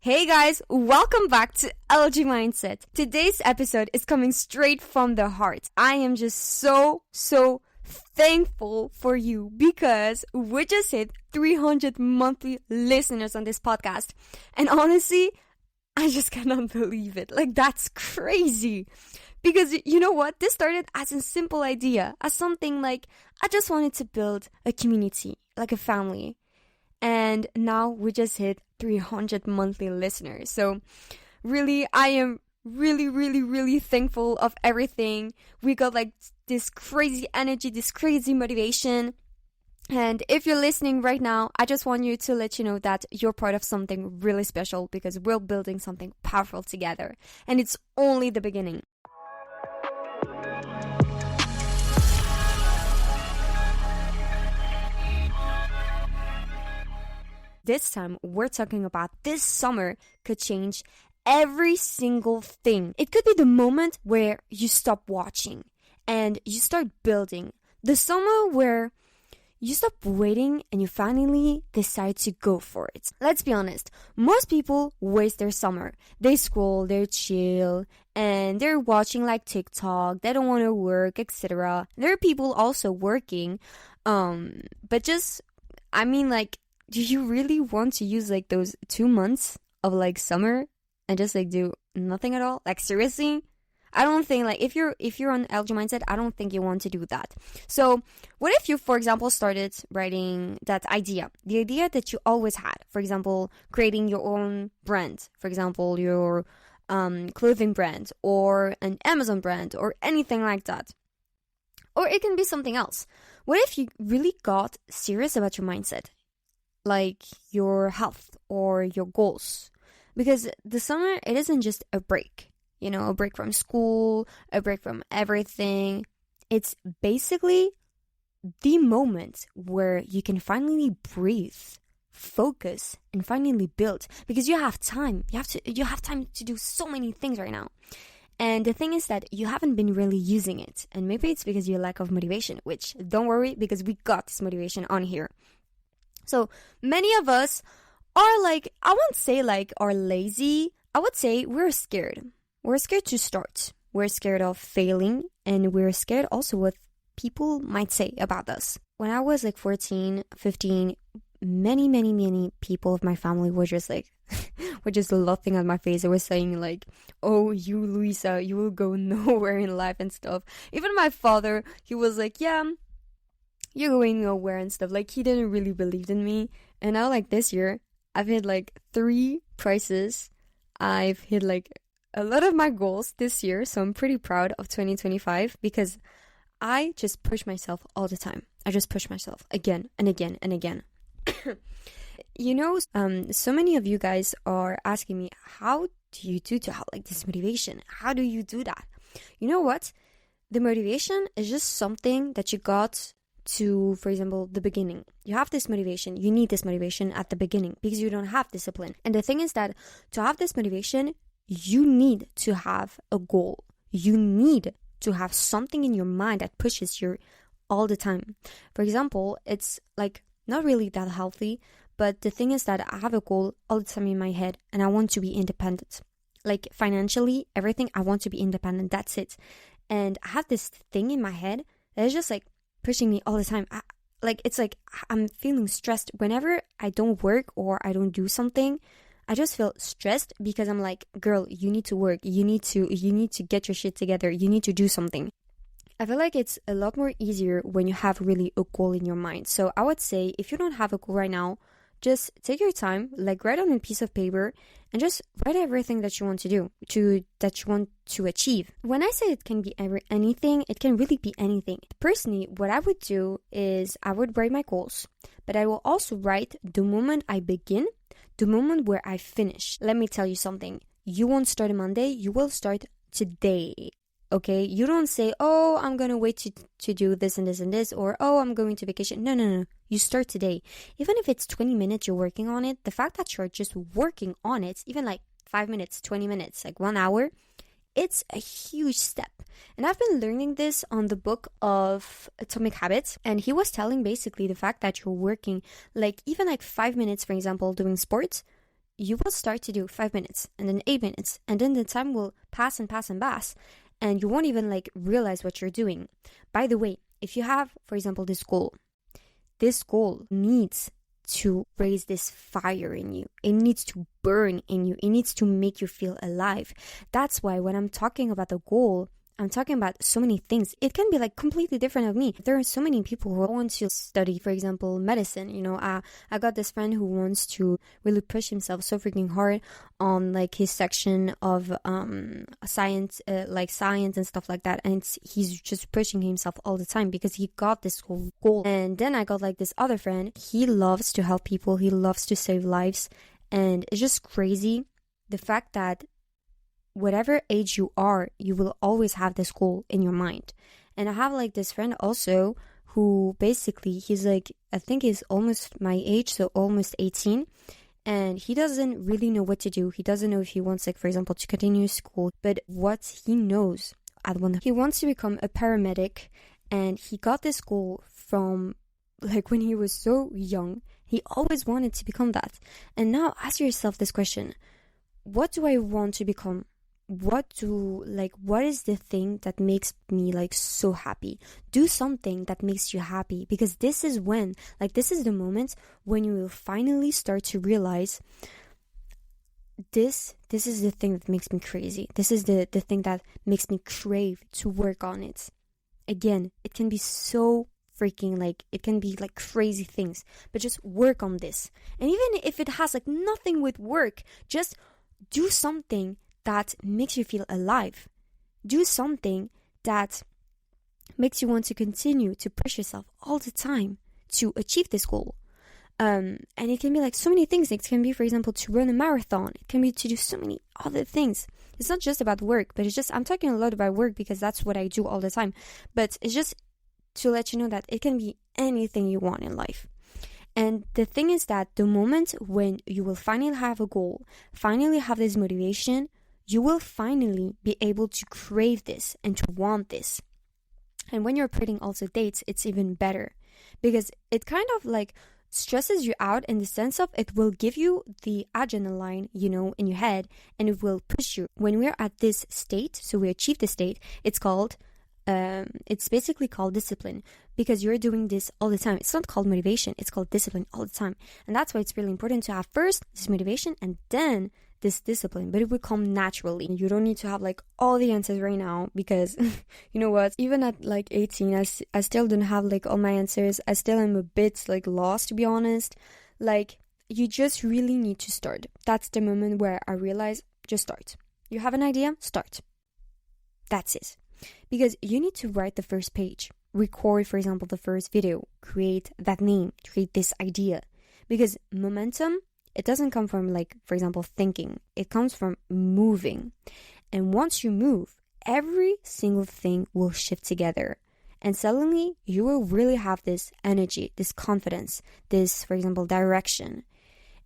Hey guys, welcome back to LG Mindset. Today's episode is coming straight from the heart. I am just so thankful for you because we just hit 300 monthly listeners on this podcast. And honestly, I just cannot believe it. Like, that's crazy. Because you know what? This started as a simple idea, as something like, I just wanted to build a community, like a family. And now we just hit 300 monthly listeners. So really, I am really thankful of everything. We got like this crazy energy, this crazy motivation. And if you're listening right now, I just want you to let you know that you're part of something really special because we're building something powerful together. And it's only the beginning. This time, we're talking about this summer could change every single thing. It could be the moment where you stop watching and you start building. The summer where you stop waiting and you finally decide to go for it. Let's be honest, most people waste their summer. They scroll, they chill, and they're watching like TikTok. They don't want to work, etc. There are people also working, but just, do you really want to use like those 2 months of like summer and just like do nothing at all? Like seriously? I don't think like if you're on LG Mindset, I don't think you want to do that. So what if you, for example, started writing that idea, the idea that you always had, for example, creating your own brand, for example, your clothing brand or an Amazon brand or anything like that. Or it can be something else. What if you really got serious about your mindset? Like your health or your goals, because the summer, it isn't just a break, a break from school, a break from everything. It's basically the moment where you can finally breathe, focus, and finally build, because you have time. You have time to do so many things right now. And the thing is that you haven't been really using it, and maybe it's because you lack of motivation, which don't worry, because we got this motivation on here. So many of us are like, I won't say like are lazy. I would say we're scared. We're scared to start. We're scared of failing. And we're scared also what people might say about us. When I was like 14, 15, many people of my family were just like, were just laughing at my face. They were saying like, oh, you, Luisa, you will go nowhere in life and stuff. Even my father, he was like, yeah, you're going nowhere and stuff. Like, he didn't really believe in me. And now, like, this year, I've hit like 3 prices. I've hit like a lot of my goals this year. So I'm pretty proud of 2025 because I just push myself all the time. I just push myself again and again and again. So many of you guys are asking me, how do you do to have like this motivation? How do you do that? You know what? The motivation is just something that you got to, for example, the beginning. You have this motivation. You need this motivation at the beginning because you don't have discipline. And the thing is that to have this motivation, you need to have a goal. You need to have something in your mind that pushes you all the time. For example, it's like not really that healthy, but the thing is that I have a goal all the time in my head and I want to be independent. Like financially, everything, I want to be independent. That's it. And I have this thing in my head that is just like pushing me all the time. It's like I'm feeling stressed whenever I don't work or I don't do something. I just feel stressed because I'm like, girl, you need to work. You need to get your shit together. You need to do something. I feel like it's a lot more easier when you have really a goal in your mind. So I would say if you don't have a goal right now, just take your time, like write on a piece of paper and just write everything that you want to do, that you want to achieve. When I say it can be anything, it can really be anything. Personally, what I would do is I would write my goals, but I will also write the moment I begin, the moment where I finish. Let me tell you something. You won't start on Monday, you will start today. Okay, you don't say, oh, I'm going to wait to do this and this and this, or, oh, I'm going to vacation. No. You start today. Even if it's 20 minutes you're working on it, the fact that you're just working on it, even like 5 minutes, 20 minutes, like 1 hour, it's a huge step. And I've been learning this on the book of Atomic Habits. And he was telling basically the fact that you're working like even like 5 minutes, for example, doing sports, you will start to do 5 minutes and then 8 minutes, and then the time will pass and pass and pass, and you won't even like realize what you're doing. By the way, if you have, for example, this goal needs to raise this fire in you. It needs to burn in you. It needs to make you feel alive. That's why when I'm talking about the goal, I'm talking about so many things. It can be like completely different of me. There are so many people who want to study, for example, medicine. You know, I got this friend who wants to really push himself so freaking hard on like his section of science, like science and stuff like that. And he's just pushing himself all the time because he got this whole goal. And then I got like this other friend. He loves to help people. He loves to save lives. And it's just crazy the fact that whatever age you are, you will always have this goal in your mind. And I have like this friend also who basically, he's like, I think he's almost my age, so almost 18. And he doesn't really know what to do. He doesn't know if he wants, like, for example, to continue school. But what he knows, he wants to become a paramedic. And he got this goal from like when he was so young. He always wanted to become that. And now ask yourself this question. What do I want to become? What is the thing that makes me like so happy? Do something that makes you happy, because this is the moment when you will finally start to realize this is the thing that makes me crazy. This is the thing that makes me crave to work on it. Again, it can be so freaking like, it can be like crazy things, but just work on this. And even if it has like nothing with work, just do something that makes you feel alive. Do something that makes you want to continue to push yourself all the time to achieve this goal. And it can be like so many things. It can be, for example, to run a marathon. It can be to do so many other things. It's not just about work, but it's just, I'm talking a lot about work because that's what I do all the time. But it's just to let you know that it can be anything you want in life. And the thing is that the moment when you will finally have a goal, finally have this motivation, you will finally be able to crave this and to want this. And when you're putting also dates, it's even better because it kind of like stresses you out in the sense of it will give you the adrenaline, you know, in your head, and it will push you. When we're at this state, so we achieve this state, it's basically called discipline because you're doing this all the time. It's not called motivation, it's called discipline all the time. And that's why it's really important to have first this motivation and then this discipline, but it will come naturally. You don't need to have like all the answers right now because you know what, even at like 18, I still don't have like all my answers. I still am a bit like lost, to be honest. Like, you just really need to start. That's the moment where I realize, just start. You have an idea, start. That's it. Because you need to write the first page, record, for example, the first video, create that name, create this idea. Because momentum, it doesn't come from like, for example, thinking. It comes from moving. And once you move, every single thing will shift together. And suddenly you will really have this energy, this confidence, this, for example, direction.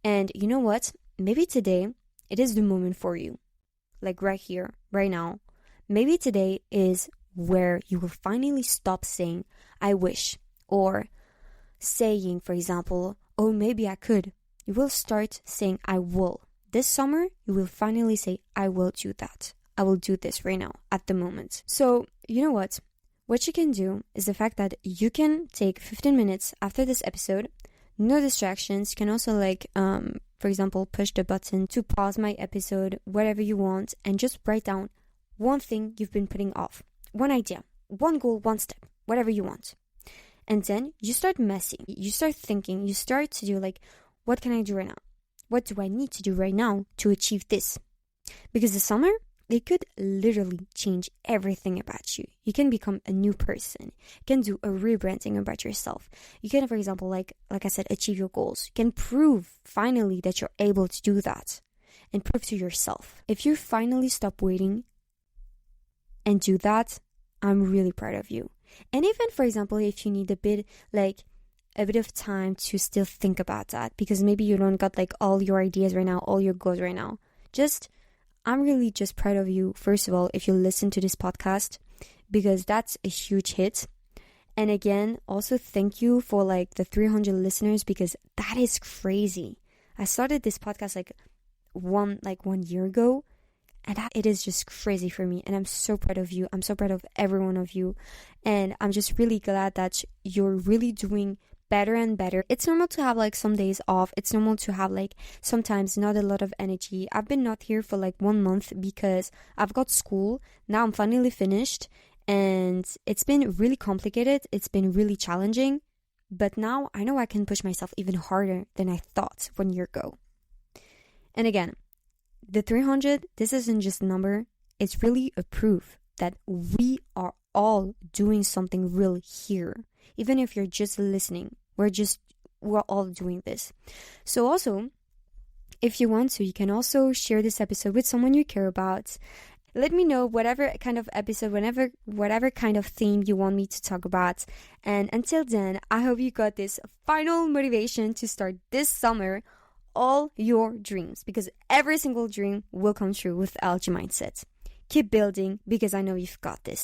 And you know what? Maybe today it is the moment for you. Like right here, right now. Maybe today is where you will finally stop saying, I wish, or saying, for example, oh, maybe I could. You will start saying, I will. This summer, you will finally say, I will do that. I will do this right now, at the moment. So, you know what? What you can do is the fact that you can take 15 minutes after this episode, no distractions. You can also like, for example, push the button to pause my episode, whatever you want, and just write down one thing you've been putting off, one idea, one goal, one step, whatever you want. And then you start messing, you start thinking, you start to do like, what can I do right now? What do I need to do right now to achieve this? Because the summer, it could literally change everything about you. You can become a new person. You can do a rebranding about yourself. You can, for example, like I said, achieve your goals. You can prove finally that you're able to do that and prove to yourself. If you finally stop waiting and do that, I'm really proud of you. And even, for example, if you need a bit of time to still think about that, because maybe you don't got like all your ideas right now, all your goals right now, I'm really just proud of you, first of all, if you listen to this podcast, because that's a huge hit. And again, also thank you for like the 300 listeners, because that is crazy. I started this podcast like one year ago. And it is just crazy for me. And I'm so proud of you. I'm so proud of every one of you. And I'm just really glad that you're really doing better and better. It's normal to have like some days off. It's normal to have like sometimes not a lot of energy. I've been not here for like 1 month because I've got school. Now I'm finally finished. And it's been really complicated. It's been really challenging. But now I know I can push myself even harder than I thought 1 year ago. And again, the 300, this isn't just a number. It's really a proof that we are all doing something real here. Even if you're just listening, we're all doing this. So also, if you want to, you can also share this episode with someone you care about. Let me know whatever kind of episode, whatever kind of theme you want me to talk about. And until then, I hope you got this final motivation to start this summer all your dreams, because every single dream will come true with LG Mindset. Keep building, because I know you've got this.